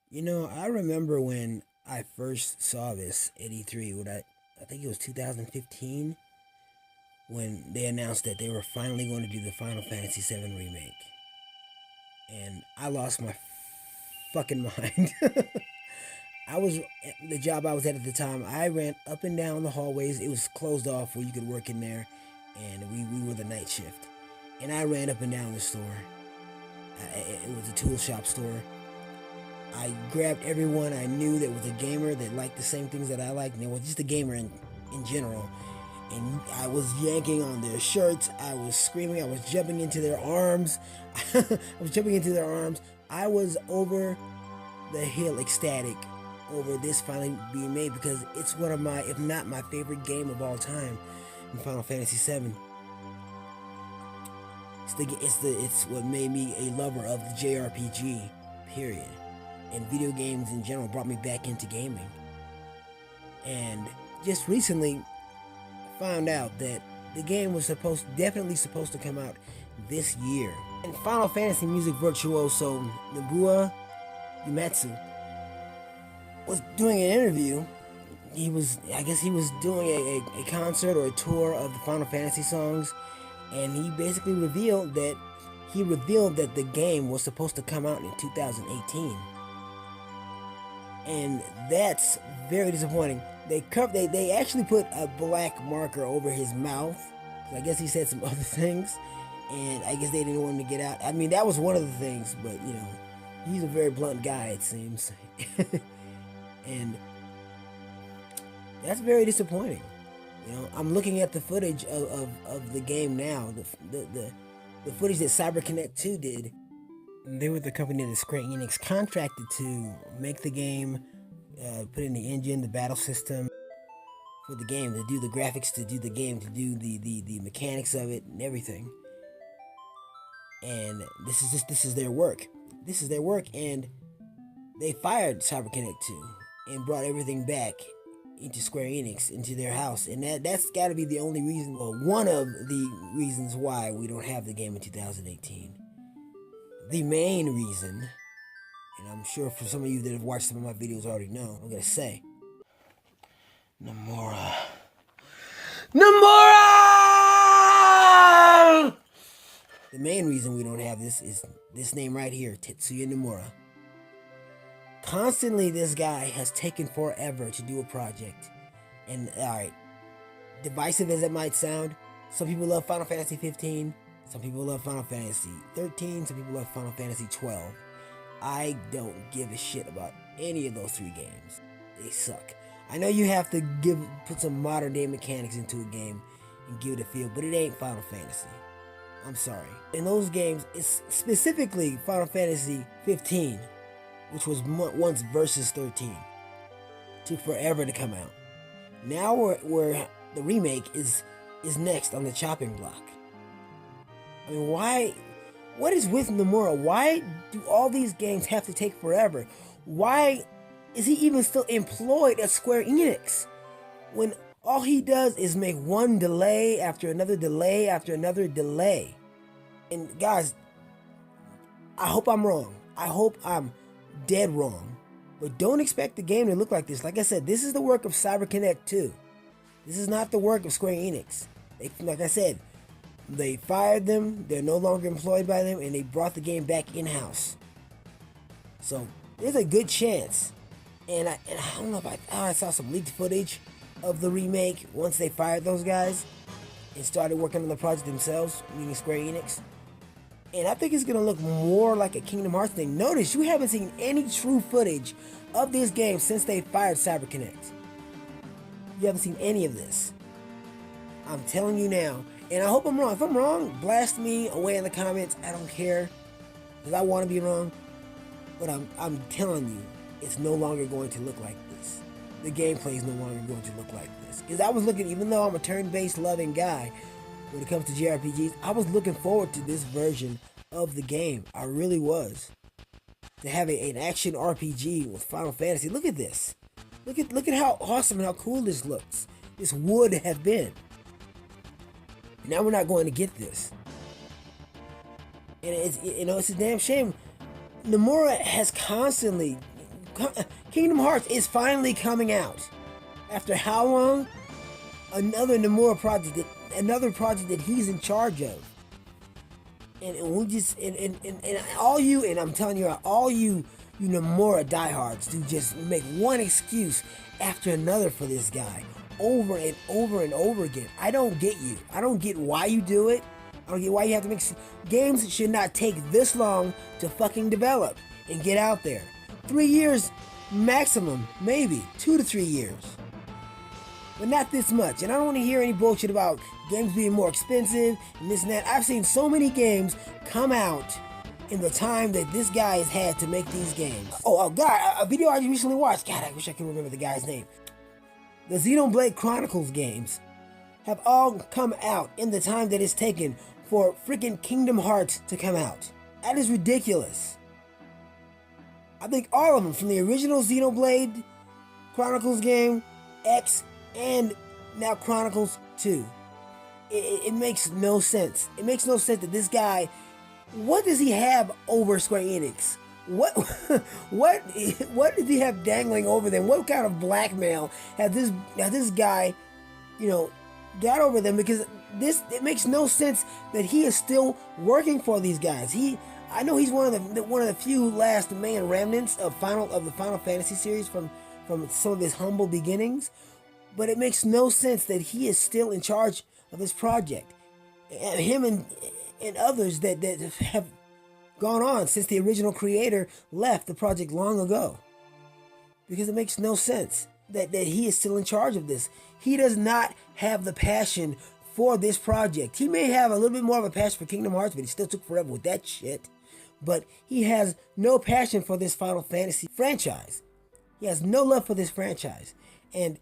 You know, I remember when I first saw this at E3, I think it was 2015, when they announced that they were finally going to do the Final Fantasy VII remake. And I lost my fucking mind. I was the job I was at the time. I ran up and down the hallways. It was closed off where you could work in there, and we were the night shift. And I ran up and down the store. It was a tool shop store. I grabbed everyone I knew that was a gamer that liked the same things that I liked, and it was just a gamer in general. And I was yanking on their shirts. I was screaming. I was jumping into their arms. I was over the hill ecstatic over this finally being made, because it's one of my, if not my favorite game of all time, in Final Fantasy VII. It's what made me a lover of the JRPG, period. And video games in general brought me back into gaming. And just recently found out that the game was definitely supposed to come out this year. And Final Fantasy music virtuoso Nobuo Uematsu was doing an interview. I guess he was doing a concert or a tour of the Final Fantasy songs, and he basically revealed that the game was supposed to come out in 2018. And that's very disappointing. They actually put a black marker over his mouth. I guess he said some other things, and I guess they didn't want him to get out. I mean, that was one of the things, but you know, he's a very blunt guy, it seems. And that's very disappointing. You know, I'm looking at the footage of the game now, the footage that CyberConnect 2 did. They were the company that Square Enix contracted to make the game, put in the engine, the battle system for the game, to do the graphics, to do the game, to do the mechanics of it and everything. And this is their work. This is their work, and they fired CyberConnect 2 and brought everything back into Square Enix, into their house. And that's got to be the only reason, or one of the reasons why we don't have the game in 2018. The main reason, and I'm sure for some of you that have watched some of my videos already know, I'm going to say, Nomura. The main reason we don't have this is this name right here, Tetsuya Nomura. Constantly, this guy has taken forever to do a project. And, alright, divisive as it might sound, some people love Final Fantasy 15, some people love Final Fantasy 13, some people love Final Fantasy 12. I don't give a shit about any of those three games. They suck. I know you have to put some modern day mechanics into a game and give it a feel, but it ain't Final Fantasy. I'm sorry. In those games, it's specifically Final Fantasy 15, which was once Versus 13. Took forever to come out. Now we're the remake is next on the chopping block. I mean, why? What is with Nomura? Why do all these games have to take forever? Why is he even still employed at Square Enix when all he does is make one delay after another delay after another delay? And guys, I hope I'm wrong. I hope I'm dead wrong. But don't expect the game to look like this. Like I said, this is the work of CyberConnect 2. This is not the work of Square Enix. Like I said, they fired them, they're no longer employed by them, and they brought the game back in-house. So, there's a good chance. And I don't know if I saw some leaked footage of the remake once they fired those guys and started working on the project themselves, meaning Square Enix. And I think it's going to look more like a Kingdom Hearts thing. Notice you haven't seen any true footage of this game since they fired CyberConnect. You haven't seen any of this. I'm telling you now. And I hope I'm wrong. If I'm wrong, blast me away in the comments. I don't care, because I want to be wrong. But I'm telling you, it's no longer going to look like this. The gameplay is no longer going to look like this. Because I was looking, even though I'm a turn-based loving guy, when it comes to JRPGs, I was looking forward to this version of the game. I really was. To have an action RPG with Final Fantasy. Look at this. Look at how awesome and how cool this looks. This would have been. Now we're not going to get this. And it's a damn shame. Nomura has constantly Kingdom Hearts is finally coming out. After how long? Another Nomura project, another project that he's in charge of. And we just, and all you, and I'm telling you, all you Nomura diehards do just make one excuse after another for this guy. Over and over and over again. I don't get you. I don't get why you do it. I don't get why you have to make... Games should not take this long to fucking develop and get out there. 3 years maximum, maybe. 2 to 3 years. But not this much. And I don't want to hear any bullshit about games being more expensive and this and that. I've seen so many games come out in the time that this guy has had to make these games. Oh God, a video I recently watched. God, I wish I could remember the guy's name. The Xenoblade Chronicles games have all come out in the time that it's taken for freaking Kingdom Hearts to come out. That is ridiculous. I think all of them, from the original Xenoblade Chronicles game, X, and now Chronicles 2. It makes no sense. It makes no sense that this guy, what does he have over Square Enix? What did he have dangling over them? What kind of blackmail had this guy, got over them? Because it makes no sense that he is still working for these guys. I know he's one of the few last main remnants of the Final Fantasy series from some of his humble beginnings, but it makes no sense that he is still in charge of this project. And him and others that have gone on since the original creator left the project long ago. Because it makes no sense that he is still in charge of this. He does not have the passion for this project. He may have a little bit more of a passion for Kingdom Hearts, but he still took forever with that shit. But he has no passion for this Final Fantasy franchise. He has no love for this franchise. And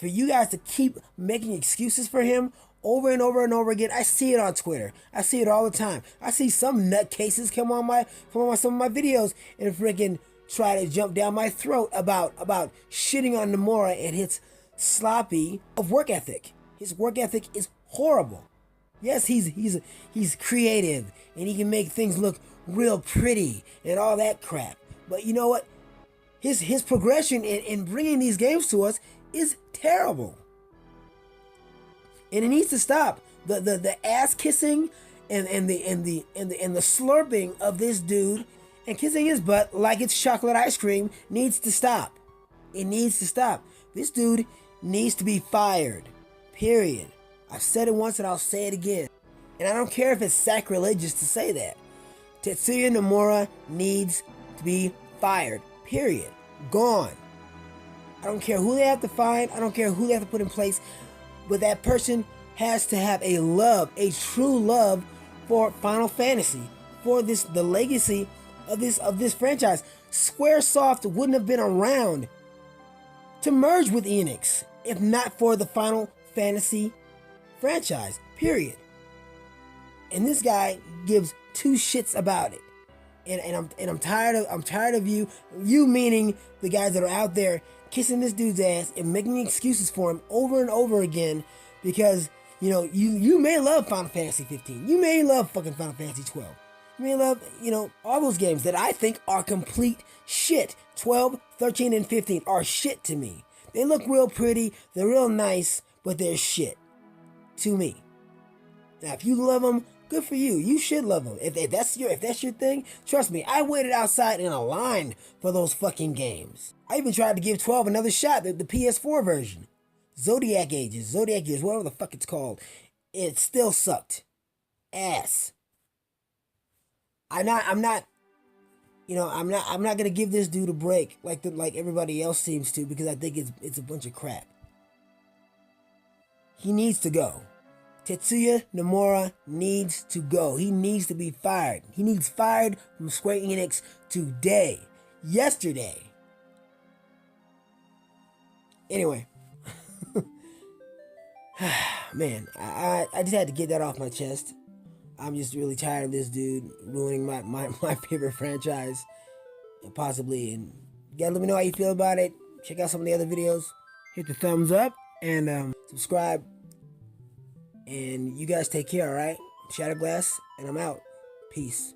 for you guys to keep making excuses for him over and over and over again, I see it on Twitter. I see it all the time. I see some nutcases come on some of my videos and freaking try to jump down my throat about shitting on Nomura and his sloppy of work ethic. His work ethic is horrible. Yes, he's creative and he can make things look real pretty and all that crap. But you know what? His progression in bringing these games to us is terrible. And it needs to stop. The ass kissing and the slurping of this dude and kissing his butt like it's chocolate ice cream needs to stop. It needs to stop. This dude needs to be fired. Period. I've said it once and I'll say it again. And I don't care if it's sacrilegious to say that. Tetsuya Nomura needs to be fired. Period. Gone. I don't care who they have to find. I don't care who they have to put in place. But that person has to have a true love for Final Fantasy, for the legacy of this franchise. Squaresoft wouldn't have been around to merge with Enix if not for the Final Fantasy franchise. Period. And this guy gives two shits about it. And I'm tired of you meaning the guys that are out there kissing this dude's ass and making excuses for him over and over again, because you may love Final Fantasy 15, you may love fucking Final Fantasy 12, you may love all those games that I think are complete shit. 12, 13, and 15 are shit to me. They look real pretty, they're real nice, but they're shit to me. Now, if you love them, good for you. You should love them. If that's your thing, trust me, I waited outside in a line for those fucking games. I even tried to give 12 another shot, the PS4 version. Zodiac Years, whatever the fuck it's called. It still sucked. Ass. I'm not gonna give this dude a break like everybody else seems to, because I think it's a bunch of crap. He needs to go. Tetsuya Nomura needs to go. He needs to be fired. He needs fired from Square Enix today. Yesterday. Anyway. Man, I just had to get that off my chest. I'm just really tired of this dude ruining my favorite franchise. And possibly. And you gotta let me know how you feel about it. Check out some of the other videos. Hit the thumbs up and subscribe. And you guys take care, alright? Shatterglass, and I'm out. Peace.